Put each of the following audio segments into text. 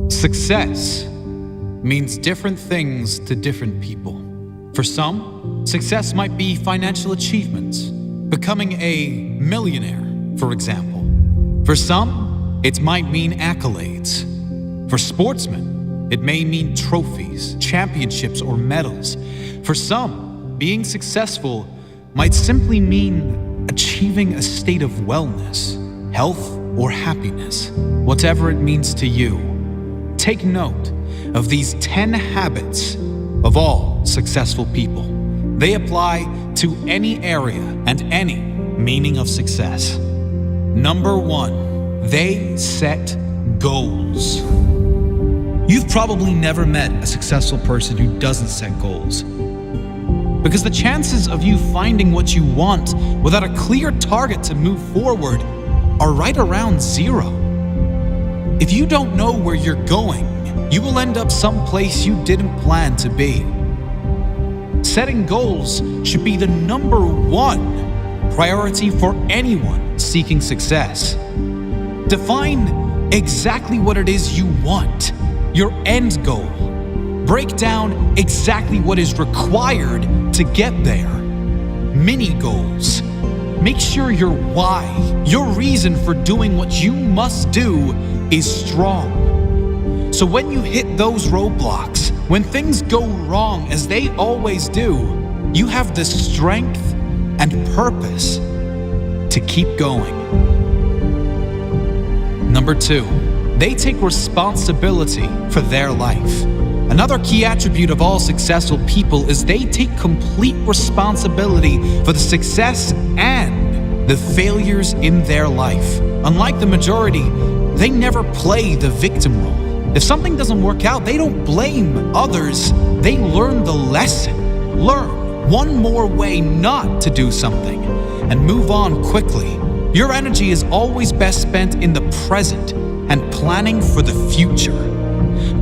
Success means different things to different people. For some, success might be financial achievements, becoming a millionaire, for example. For some, it might mean accolades. For sportsmen, it may mean trophies, championships, or medals. For some, being successful might simply mean achieving a state of wellness, health, or happiness. Whatever it means to you, take note of these 10 habits of all successful people. They apply to any area and any meaning of success. Number 1, they set goals. You've probably never met a successful person who doesn't set goals, because the chances of you finding what you want without a clear target to move forward are right around 0. If you don't know where you're going, you will end up someplace you didn't plan to be. Setting goals should be the number 1 priority for anyone seeking success. Define exactly what it is you want, your end goal. Break down exactly what is required to get there. Mini goals. Make sure your why, your reason for doing what you must do, is strong. So when you hit those roadblocks, when things go wrong as they always do, you have the strength and purpose to keep going. Number 2, they take responsibility for their life. Another key attribute of all successful people is they take complete responsibility for the success and the failures in their life. Unlike the majority, they never play the victim role. If something doesn't work out, they don't blame others. They learn the lesson. Learn one more way not to do something and move on quickly. Your energy is always best spent in the present and planning for the future.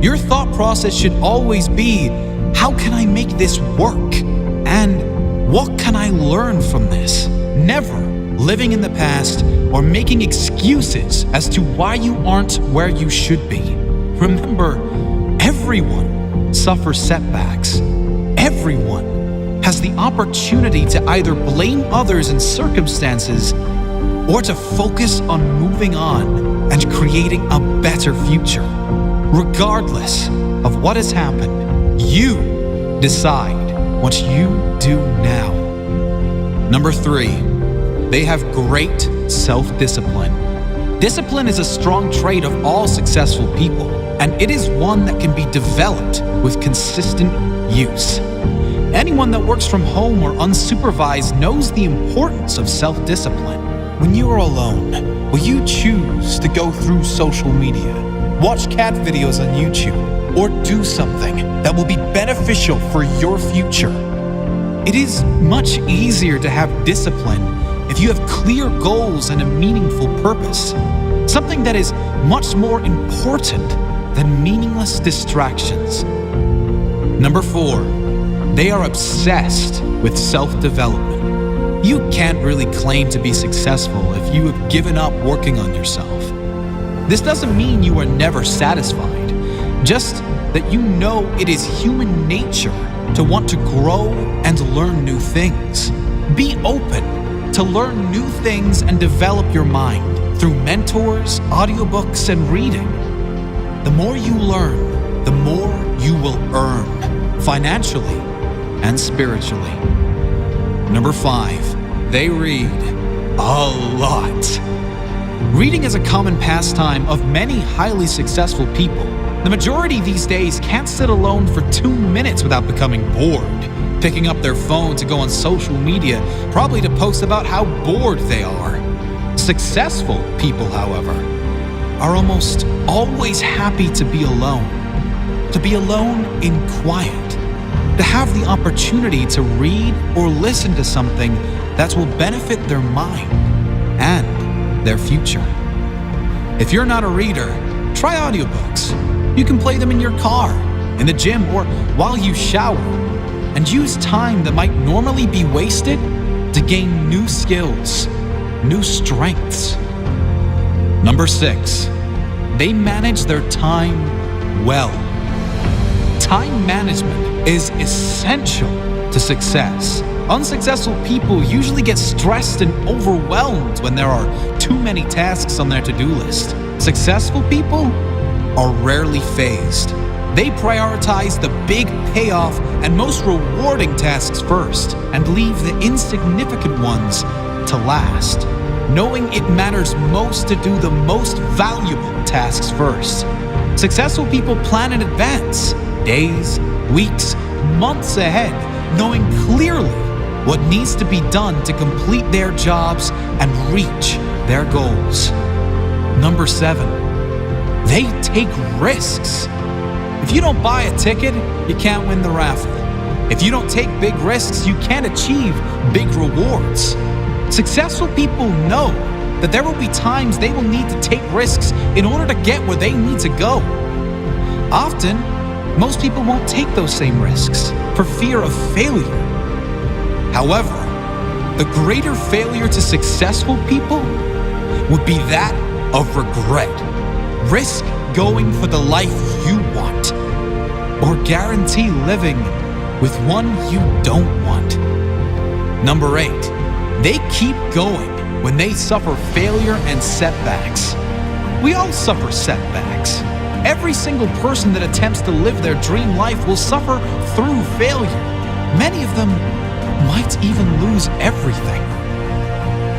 Your thought process should always be, how can I make this work? And what can I learn from this? Never living in the past or making excuses as to why you aren't where you should be. Remember, everyone suffers setbacks. Everyone has the opportunity to either blame others and circumstances or to focus on moving on and creating a better future. Regardless of what has happened, you decide what you do now. Number 3, they have great self-discipline. Discipline is a strong trait of all successful people, and it is one that can be developed with consistent use. Anyone that works from home or unsupervised knows the importance of self-discipline. When you are alone, will you choose to go through social media, watch cat videos on YouTube, or do something that will be beneficial for your future? It is much easier to have discipline if you have clear goals and a meaningful purpose, something that is much more important than meaningless distractions. Number 4, they are obsessed with self-development. You can't really claim to be successful if you have given up working on yourself. This doesn't mean you are never satisfied, just that you know it is human nature to want to grow and learn new things. Be open to learn new things and develop your mind through mentors, audiobooks, and reading. The more you learn, the more you will earn, financially and spiritually. Number 5, they read a lot. Reading is a common pastime of many highly successful people. The majority these days can't sit alone for 2 minutes without becoming bored, picking up their phone to go on social media, probably to post about how bored they are. Successful people, however, are almost always happy to be alone in quiet, to have the opportunity to read or listen to something that will benefit their mind and their future. If you're not a reader, try audiobooks. You can play them in your car, in the gym, or while you shower, and use time that might normally be wasted to gain new skills, new strengths. Number 6, they manage their time well. Time management is essential to success. Unsuccessful people usually get stressed and overwhelmed when there are too many tasks on their to-do list. Successful people are rarely phased. They prioritize the big payoff and most rewarding tasks first and leave the insignificant ones to last, knowing it matters most to do the most valuable tasks first. Successful people plan in advance, days, weeks, months ahead, knowing clearly what needs to be done to complete their jobs and reach their goals. Number 7, they take risks. If you don't buy a ticket, you can't win the raffle. If you don't take big risks, you can't achieve big rewards. Successful people know that there will be times they will need to take risks in order to get where they need to go. Often, most people won't take those same risks for fear of failure. However, the greater failure to successful people would be that of regret. Risk going for the life you want, or guarantee living with one you don't want. Number 8, they keep going when they suffer failure and setbacks. We all suffer setbacks. Every single person that attempts to live their dream life will suffer through failure. Many of them might even lose everything.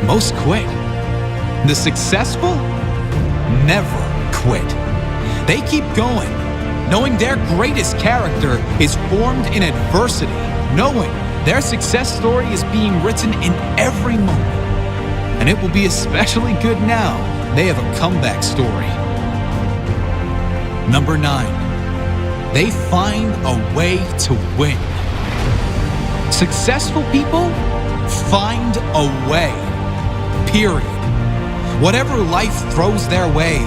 Most quit. The successful never quit. They keep going, knowing their greatest character is formed in adversity, knowing their success story is being written in every moment. And it will be especially good now they have a comeback story. Number 9, they find a way to win. Successful people find a way, period. Whatever life throws their way,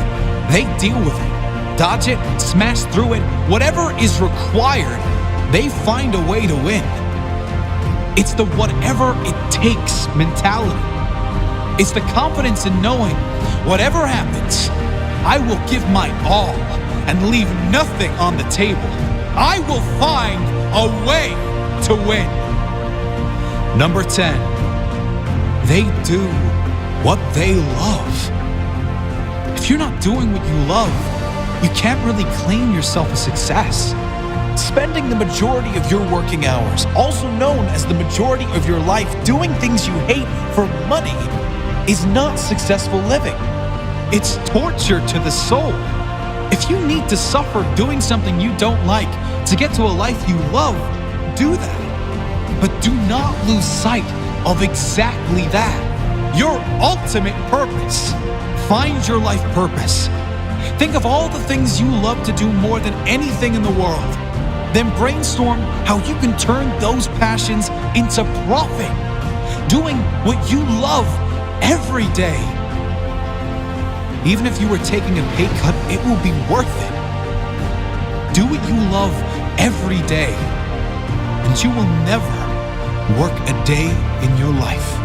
they deal with it, dodge it, smash through it. Whatever is required, they find a way to win. It's the whatever it takes mentality. It's the confidence in knowing whatever happens, I will give my all and leave nothing on the table. I will find a way to win. Number 10, they do what they love. If you're not doing what you love, you can't really claim yourself a success. Spending the majority of your working hours, also known as the majority of your life, doing things you hate for money is not successful living. It's torture to the soul. If you need to suffer doing something you don't like to get to a life you love, do that. But do not lose sight of exactly that. Your ultimate purpose. Find your life purpose. Think of all the things you love to do more than anything in the world. Then brainstorm how you can turn those passions into profit. Doing what you love every day. Even if you were taking a pay cut, it will be worth it. Do what you love every day, and you will never work a day in your life.